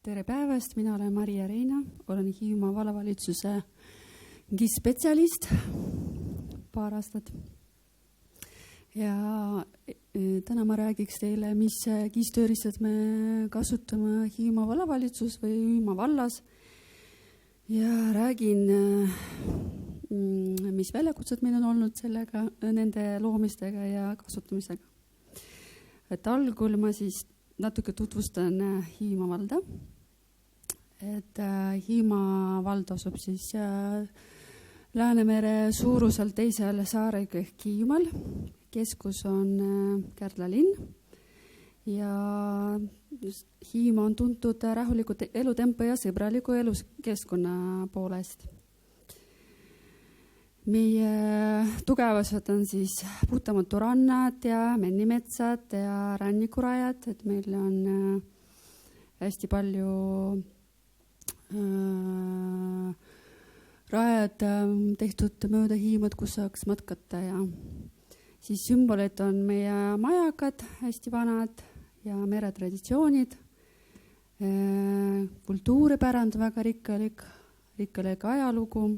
Tere päevast, mina olen Maria Reina, olen Hiiumaa vallavalitsuse GIS-spetsialist paar aastat. Ja täna ma räägiks teile, mis GIS-tööriistad me kasutame Hiiumaa vallavalitsus või Hiiumaa vallas. Ja räägin, mis väljakutsed meil on olnud sellega, nende loomistega ja kasutamisega. Et algul ma siis natuke tutvustan Hiiumaa valda. Et Hiiumaa vald asub siis Läänemere suurusel teisel saarega ehk Hiiumaal. Keskus on Kärdla linn ja Hiiumaa on tuntud rahuliku elutempo ja sõbraliku eluskeskkonna poolest. Meie tugevused on siis puhtamatu rannad ja mennimetsad ja rannikurajad, et meil on hästi palju rajad tehtud mööda Hiiumaad, kus saaks matkata ja siis sümbolid on meie majakad, hästi vanad ja meretraditsioonid, kultuuripärand väga rikkalik ajalugu.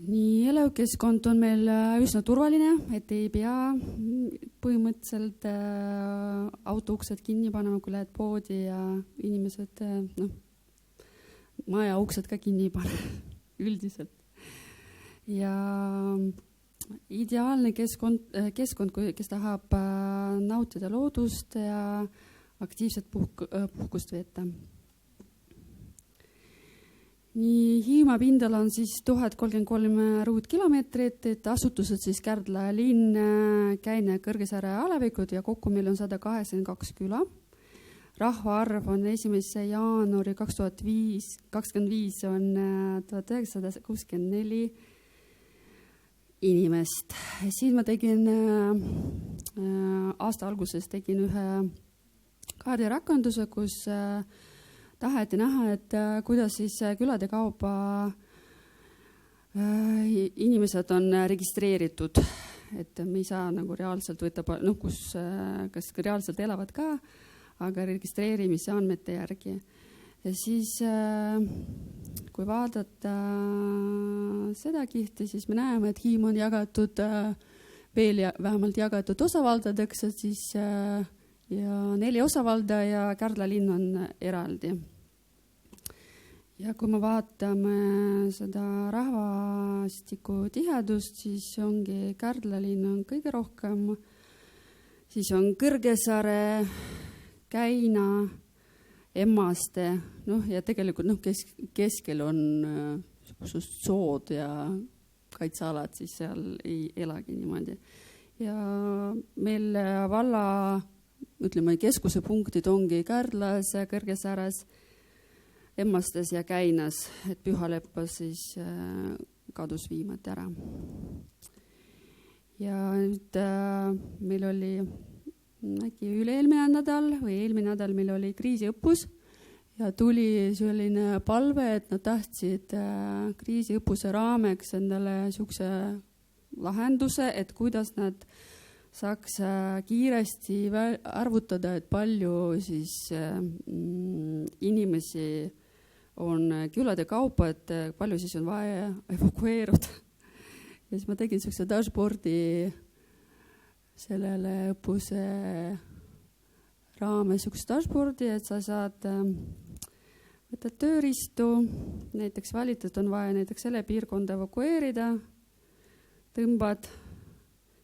Nii elukeskkond on meil üsna turvaline, et ei pea põhimõtteliselt autouksed kinni panema, kui lähed poodi ja inimesed, maja uksed ka kinni panema üldiselt. Ja ideaalne keskkond, kes tahab nautida loodust ja aktiivset puhkust veeta. Nii Hiiumaa pindala on siis 1033 ruutkilomeetrit, et asutused siis Kärdla linn, Käine, Kõrgesaare ja Alevikud ja kokku meil on 182 küla. Rahvaarv on 1. jaanuari 2025 on 1964 inimest. Siin ma tegin aasta alguses ühe kaardirakenduse, kus taheti näha, et kuidas siis külade kaupa inimesed on registreeritud, et me ei saa nagu reaalselt võtta, kas reaalselt elavad ka, aga registreerimise andmete järgi. Ja siis, kui vaadata seda kihti, siis me näeme, et Hiiumaa on jagatud veel vähemalt jagatud osavaldadeks, et siis ja 4 osavalda ja Kärdla linn on eraldi. Ja kui me vaatame seda rahvastiku tihedust, siis ongi Kärdla linn on kõige rohkem, siis on Kõrgesaare, Käina, Emmaste, ja tegelikult keskel on sood ja kaitsealad, siis seal ei elagi niimoodi. Ja meil valla keskuse punktid ongi Kärdlas, Kõrgesaares, Emmastes ja Käinas, et Pühaleppas siis kadus viimati ära. Ja nüüd meil oli äkki üle-eelmine nädal või eelmine nädal meil oli kriisiõppus ja tuli selline palve, et nad tahtsid kriisiõppuse raameks endale niisuguse lahenduse, et kuidas nad saaks kiiresti arvutada, et palju siis inimesi on külade kaupa, et palju siis on vaja evakueeruda. Ja siis ma tegin niisuguse dashboardi sellele õppuse raames niisuguse dashboardi, et sa saad võtta tööriistu, näiteks valitud on vaja näiteks selle piirkonda evakueerida, tõmbad,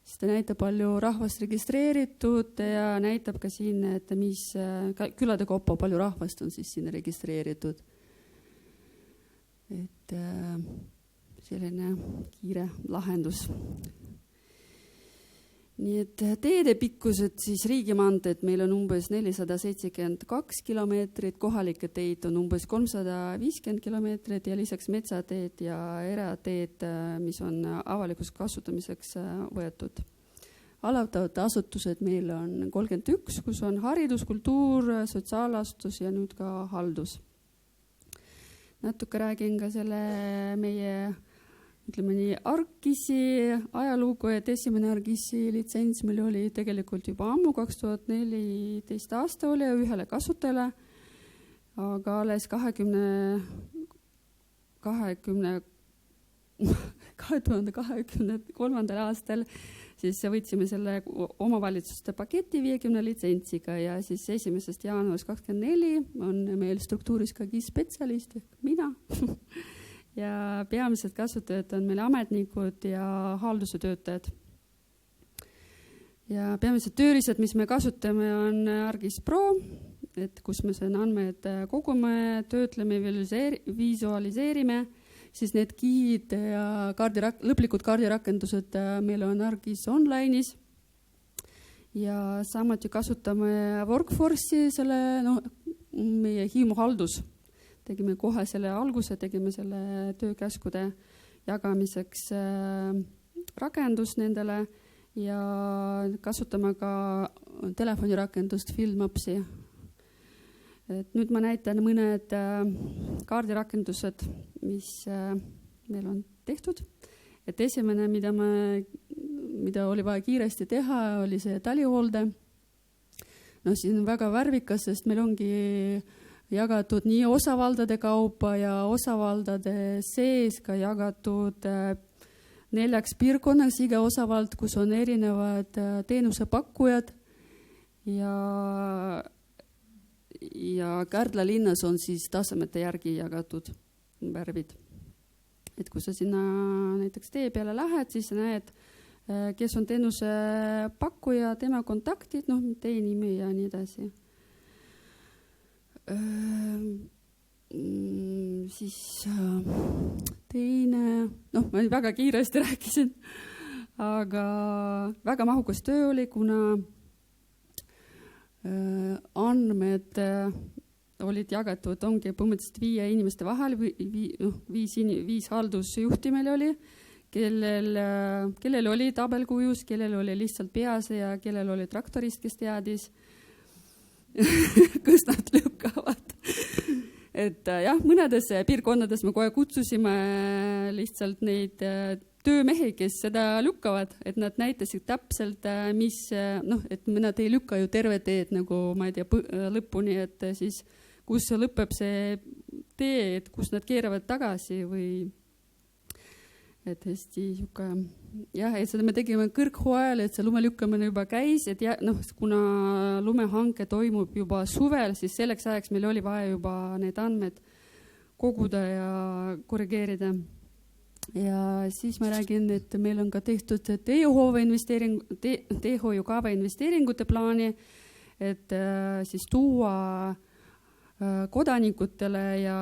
siis ta näitab palju rahvast registreeritud ja näitab ka siin, et mis külade kaupa palju rahvast on siis siin registreeritud. Et selline kiire lahendus. Nii et teede pikkused siis riigimaanteed meil on umbes 472 kilomeetrit, kohalikke teid on umbes 350 kilomeetrit ja lisaks metsateed ja erateed, mis on avalikus kasutamiseks võetud. Alatavad asutused meil on 31, kus on haridus, kultuur, sotsiaalastus ja nüüd ka haldus. Natuke räägin ka selle meie ütleme nii, ArcGIS-i ajalugu, et esimene ArcGIS-i litsents meil oli tegelikult juba ammu, 2014 aasta oli ühele kasutajale, aga alles 2023. aastal siis võtsime selle omavalitsuste paketi 50 litsentsiga ja siis 1. jaanuarist 2024 on meil struktuuris ka GIS-spetsialist ehk mina. Ja peamised kasutajad on meil ametnikud ja halduse töötajad. Ja peamised tööriistad, mis me kasutame, on ArcGIS Pro, et kus me selle andmed kogume, töötleme, visualiseerime, siis need kihid ja lõplikud kaardirakendused meil on ArcGIS online'is. Ja samuti kasutame Workforce'i, meie Hiiumaa haldus. Tegime kohe selle alguse, tegime selle töökäskude jagamiseks rakendus nendele ja kasutame ka telefonirakendust FieldMaps'i. Et nüüd ma näitan mõned kaardirakendused, mis meil on tehtud. Et esimene, mida oli vaja kiiresti teha, oli see talihoolde. No siin on väga värvikas, sest meil ongi jagatud nii osavaldade kaupa ja osavaldade sees ka jagatud 4 piirkonnas, iga osavald, kus on erinevad teenusepakkujad ja Kärdla linnas on siis tasemete järgi jagatud värvid. Et kui sa sinna näiteks tee peale lähed, siis näed, kes on teenusepakkuja, tema kontaktid, tee nimi ja nii edasi. Siis teine, ma väga kiiresti rääkisin, aga väga mahukas töö oli, kuna andmed olid jagatud, ongi põhimõtteliselt 5 inimeste vahel, 5 haldusjuhti meil oli, kellel oli tabelkujus, kellel oli lihtsalt peas ja kellel oli traktorist, kes teadis, kus nad lükkavad. Et jah, mõnedes piirkonnades me kohe kutsusime lihtsalt neid töömehi, kes seda lükkavad, et nad näitasid täpselt, et nad ei lükka ju terve teed nagu, ma ei tea, lõpuni, et siis kus lõpeb see tee, et kus nad keeravad tagasi või et hästi siuke, jah, et seda me tegime kõrghooajal, et see lumelükkamine juba käis, et kuna lumehanke toimub juba suvel, siis selleks ajaks meil oli vaja juba need andmed koguda ja korrigeerida. Ja siis ma räägin, et meil on ka tehtud teehoiukava investeeringute plaani, et siis tuua kodanikutele ja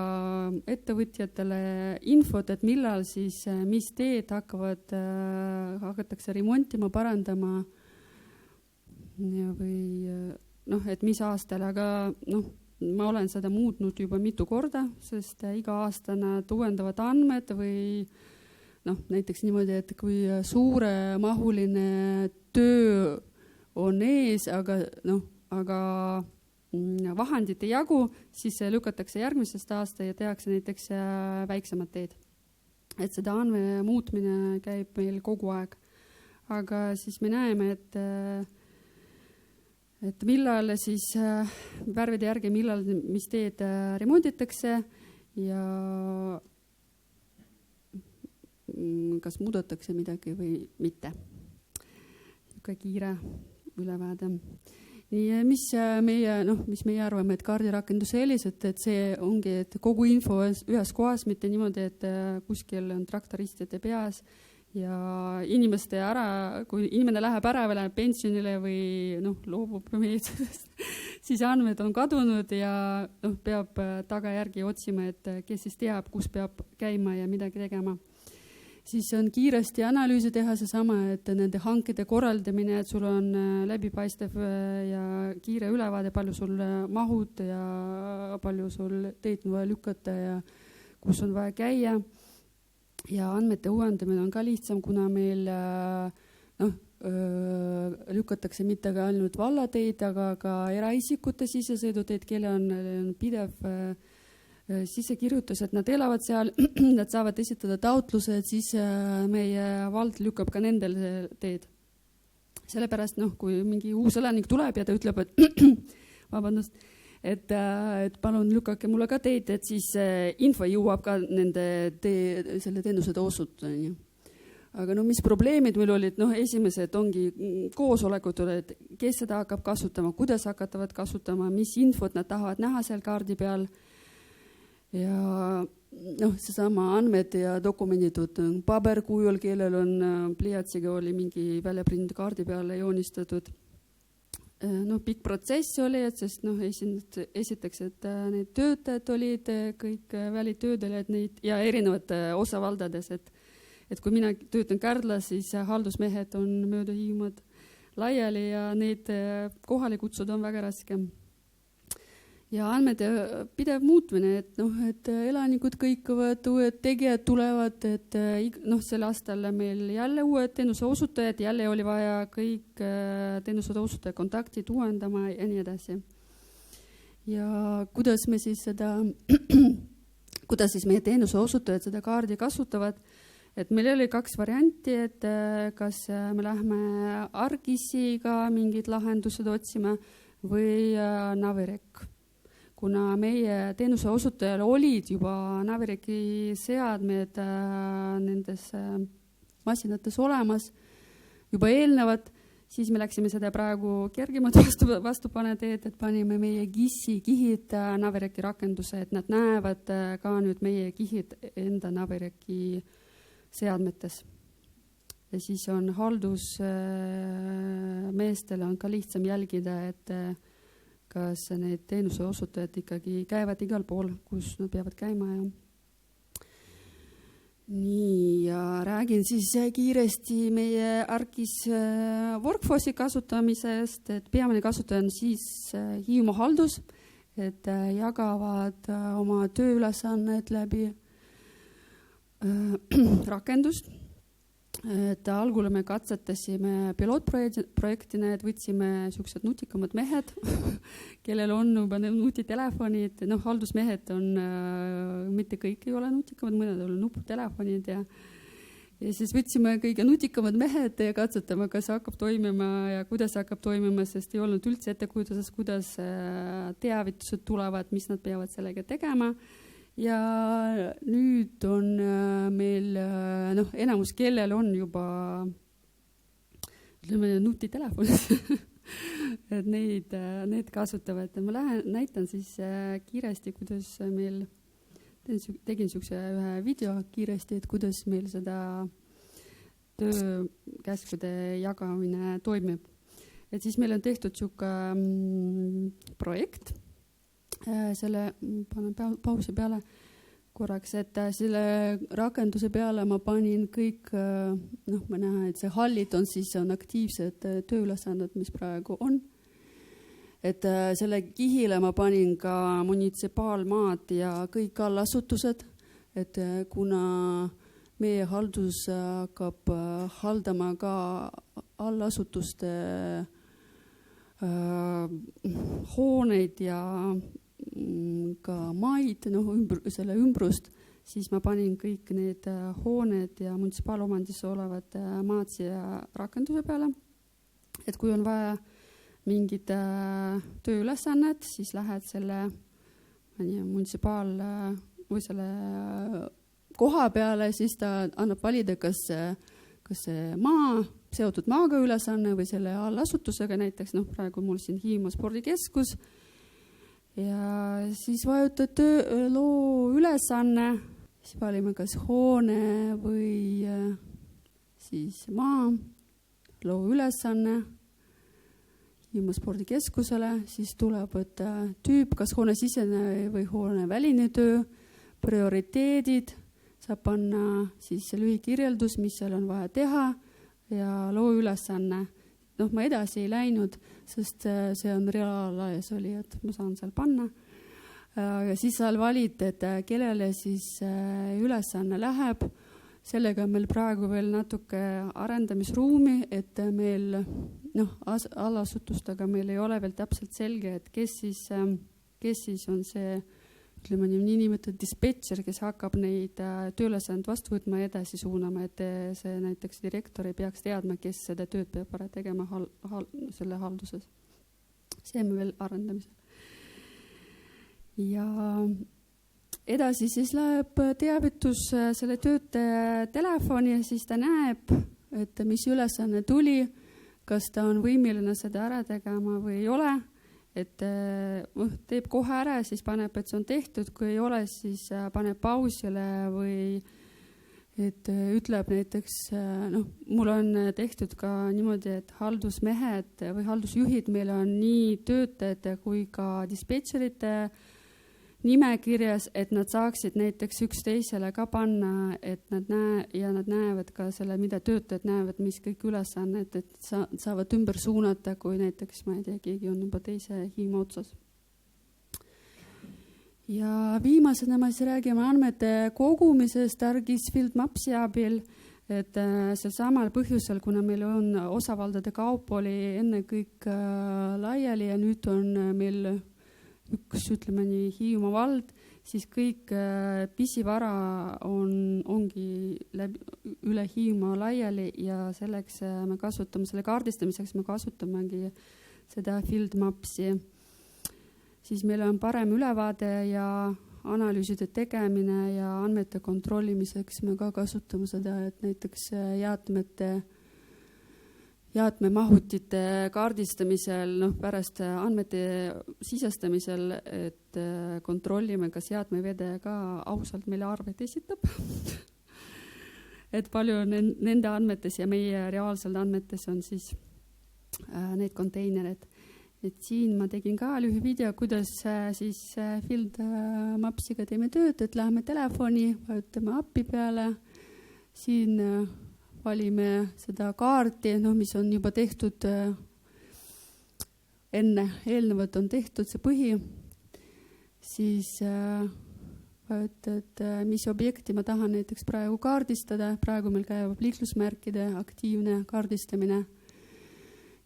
ettevõtjatele infot, et millal siis, mis teed hakatakse remontima, parandama või et mis aastal, aga ma olen seda muutnud juba mitu korda, sest iga aasta nad uuendavad andmed või näiteks niimoodi, et kui suuremahuline töö on ees, aga vahendit ei jagu, siis lükatakse järgmisest aasta ja tehakse näiteks väiksemad teed. Et seda andme muutmine käib meil kogu aeg. Aga siis me näeme, et millal siis värvide järgi, millal mis teed remonditakse ja kas muudetakse midagi või mitte. Ka kiire ülevaade. Nii, mis meie arvame, et kaardirakendus sellised, et see ongi, et kogu info ühes kohas, mitte niimoodi, et kuskil on traktoristide peas ja kui inimene läheb ära või läheb pensionile või loobub meetodist, siis andmed on kadunud ja peab tagajärgi otsima, et kes siis teab, kus peab käima ja midagi tegema. Siis on kiiresti analüüsi teha seesama, et nende hankide korraldamine, et sul on läbipaistev ja kiire ülevaade, palju sul mahud ja palju sul teed on vaja lükata ja kus on vaja käia. Ja andmete uuendamine on ka lihtsam, kuna meil lükatakse mitte ka ainult vallateid, aga ka eraisikute sisesõiduteid, kelle on pidev siis see kirjutas, et nad elavad seal, nad saavad esitada taotluse, et siis meie vald lükkab ka nendel teed. Sellepärast, kui mingi uus elanik tuleb ja ta ütleb, et vabandust, et palun lükake mulle ka teid, et siis info jõuab ka selle teenused osutajani. Aga mis probleemid meil olid? Esimesed ongi koosolekud, et kes seda hakkab kasutama, kuidas hakatavad kasutama, mis infot nad tahavad näha seal kaardi peal. Ja seesama andmed ja dokumendid paberkujul, kellel on pliiatsiga oli mingi väljaprint kaardi peale joonistatud. Pikk protsess oli, sest esiteks, et need töötajad olid kõik välitöödel ja erinevad osavaldades, et kui mina töötan Kärdlas, siis haldusmehed on mööda Hiiumaad laiali ja neid kohale kutsuda on väga raske. Ja andmete pidev muutmine, et elanikud kõikuvad, uued tegijad tulevad, et sel aastal meil jälle uued teenuse osutajad, jälle oli vaja kõik teenuse osutaja kontaktid uuendama ja nii edasi. Ja kuidas siis meie teenuse osutajad seda kaardi kasutavad, et meil oli 2 varianti, et kas me lähme Argisiga mingid lahendused otsima või Navirek. Kuna meie teenuse osutajal olid juba Navireki seadmed nendes masinates olemas juba eelnevad, siis me läksime seda praegu kergemad vastupane teed, et panime meie GIS-i kihid Navireki rakenduse, et nad näevad ka nüüd meie kihid enda Navireki seadmetes. Ja siis on haldusmeestel on ka lihtsam jälgida, et kas need teenuse osutajad ikkagi käivad igal pool, kus nad peavad käima. Ja räägin siis kiiresti meie Argis Workforce'i kasutamisest, et peamine kasutaja on siis Hiiumaa haldus, et jagavad oma tööülesannet läbi rakendust. Et algul me katsetasime pilootprojektina, et võtsime sellised nutikamad mehed, kellel on juba nutitelefonid. Haldusmehed on, mitte kõik ei ole nutikamad, mõned on nuputelefonid ja siis võtsime kõige nutikamad mehed ja katsetame, kas hakkab toimima ja kuidas hakkab toimima, sest ei olnud üldse ettekujutuses, kuidas teavitused tulevad, mis nad peavad sellega tegema. Ja nüüd on meil enamus, kellel on juba nutitelefonid, et need kasutavad. Ma näitan siis kiiresti, kuidas meil, tegin ühe video kiiresti, et kuidas meil seda töökäskude jagamine toimib. Et siis meil on tehtud projekt, selle panen pausi peale korraks, et selle rakenduse peale ma panin kõik, ma näen, et see hallid on siis on aktiivsed tööülesanded, mis praegu on. Et selle kihile ma panin ka munitsipaalmaad ja kõik allasutused, et kuna meie haldus hakkab haldama ka allasutuste hooneid ja ka maid, selle ümbrust, siis ma panin kõik need hooned ja munitsipaalomandis olevad maad siia rakenduse peale. Et kui on vaja mingid tööülesannet, siis lähed selle munitsipaal või selle koha peale, siis ta annab valida, kas see maa, seotud maaga ülesanne või selle allasutusega, näiteks praegu mul siin Hiiumaa spordikeskus. Ja siis vajutad loo ülesanne, siis valime kas hoone või siis maa, loo ülesanne Hiiumaa spordikeskusele, siis tuleb tüüp, kas hoone sisene või hoone väline töö, prioriteedid, saab panna siis lühikirjeldus, mis seal on vaja teha ja loo ülesanne. Ma edasi ei läinud, sest see on reaalajas oli, et ma saan seal panna. Ja siis seal valid, et kellele siis ülesanne läheb. Sellega on meil praegu veel natuke arendamisruumi, et meil allasutustega meil ei ole veel täpselt selge, et kes siis on see ütleme niinimetatud dispetšer, kes hakkab neid tööülesand vastu võtma ja edasi suunama, et see näiteks direktor ei peaks teadma, kes seda tööd peab ära tegema selle halduses. See on veel arendamisel. Ja edasi siis läheb teavitus selle töötaja telefoni ja siis ta näeb, et mis ülesanne tuli, kas ta on võimeline seda ära tegema või ei ole. Et teeb kohe ära, siis paneb, et see on tehtud, kui ei ole, siis paneb pausile või et ütleb näiteks, mul on tehtud ka niimoodi, et haldusmehed või haldusjuhid meil on nii töötajate kui ka dispetšerite nimekirjas, et nad saaksid näiteks üksteisele ka panna, et nad näevad ka selle, mida töötajad näevad, mis kõik ülesanned, et saavad ümber suunata, kui näiteks, ma ei tea, keegi on juba teise hiima otsas. Ja viimasena me siis räägime andmete kogumisest ArcGIS FieldMapsi abil, et sel samal põhjusel, kuna meil on osavaldade kaup oli enne kõik laiali ja nüüd on meil üks, ütleme nii, Hiiumaa vald, siis kõik pisivara ongi üle Hiiumaa laiali ja selleks me kasutame, selle kaardistamiseks me kasutamegi seda FieldMapsi. Siis meil on parem ülevaade ja analüüside tegemine ja andmete kontrollimiseks me ka kasutame seda, et näiteks jäätmemahutite kaardistamisel, pärast andmete sisestamisel, et kontrollime, kas jäätmevede ka ausalt meile arvet esitab. Et palju nende andmetes ja meie reaalsel andmetes on siis need konteinerid. Et siin ma tegin ka lühivideo, kuidas siis FieldMapsiga teeme tööd, et läheme telefoni, vajutame appi peale, siin valime seda kaarti, mis on juba tehtud eelnevalt on tehtud see põhi, siis vajutad, mis objekti ma tahan näiteks praegu kaardistada, praegu meil käib liiklusmärkide aktiivne kaardistamine,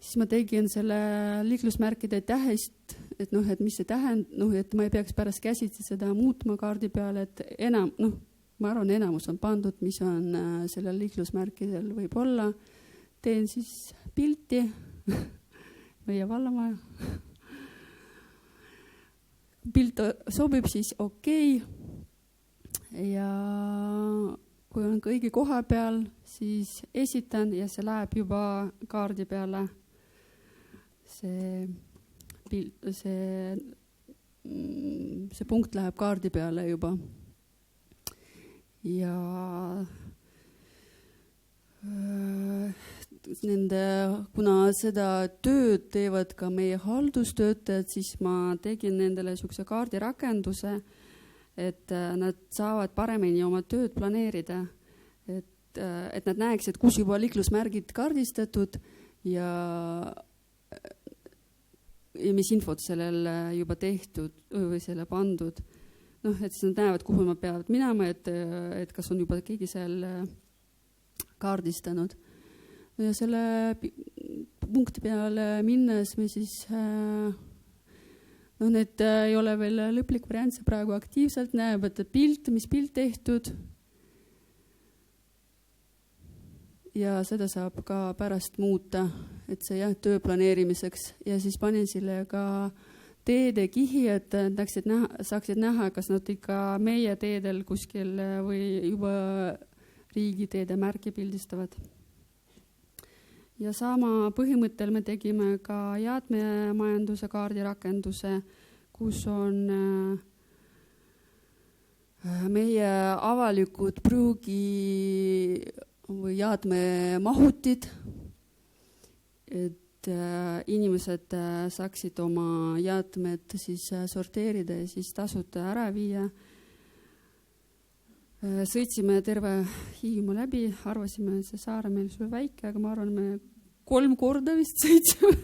siis ma tegin selle liiklusmärkide tähest, et mis see tähendab, et ma ei peaks pärast käsitsi seda muutma kaardi peale, et ma arvan, enamus on pandud, mis on sellel liiklusmärkidel võib olla. Teen siis pilti meie vallamaja. Pilt sobib siis okei. Ja kui on kõigi koha peal, siis esitan ja see läheb juba kaardi peale. See punkt läheb kaardi peale juba. Ja kuna seda tööd teevad ka meie haldustöötajad, siis ma tegin nendele niisuguse kaardirakenduse, et nad saavad paremini oma tööd planeerida, et nad näeksid, kus juba liiklusmärgid kaardistatud ja mis infot sellel juba tehtud või selle pandud. Et siis nad näevad, kuhu nad peavad minema, et kas on juba keegi seal kaardistanud. Ja selle punkti peale minnes me siis, need ei ole veel lõplik variant, see praegu aktiivselt näeb, et mis pilt tehtud. Ja seda saab ka pärast muuta, et see töö planeerimiseks. Ja siis panin sille ka teede kihi, et saaksid näha, kas nad ikka meie teedel kuskil või juba riigiteede märki pildistavad. Ja sama põhimõttel me tegime ka jäätmemajanduse kaardirakenduse, kus on meie avalikud prügi või jäätmemahutid, et inimesed saaksid oma jäätmed siis sorteerida ja siis tasuta ära viia. Sõitsime terve Hiiumaa läbi, arvasime, see saare meil sulle väike, aga ma arvan, me 3 korda vist sõitsime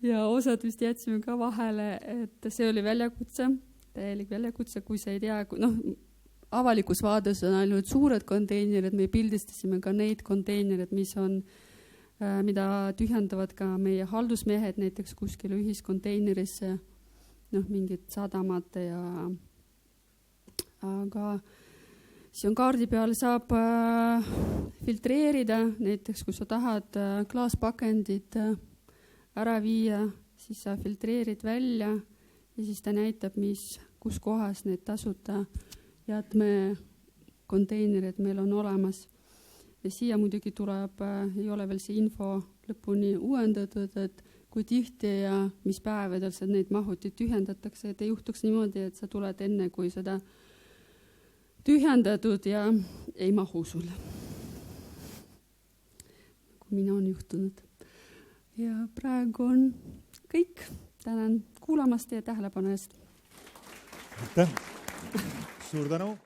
ja osad vist jätsime ka vahele, et see oli väljakutse, täielik väljakutse, kui sa ei tea, avalikus vaades on ainult suured konteinerid, me pildistasime ka neid konteinerid, mida tühjendavad ka meie haldusmehed näiteks kuskile ühiskonteinerisse mingid sadamad aga siis on kaardi peal saab filtreerida, näiteks kui sa tahad klaaspakendid ära viia, siis sa filtreerid välja ja siis ta näitab, kus kohas need tasuta jäätmekonteinerid meil on olemas. Ja siia muidugi tuleb, ei ole veel see info lõpuni uuendatud, et kui tihti ja mis päevadel neid mahutid tühjendatakse, et ei juhtuks niimoodi, et sa tuled enne, kui seda tühjendatud ja ei mahu sulle. Kui mina on juhtunud. Ja praegu on kõik. Tänan kuulamast ja tähelepanu eest. Aitäh. Suur tänu.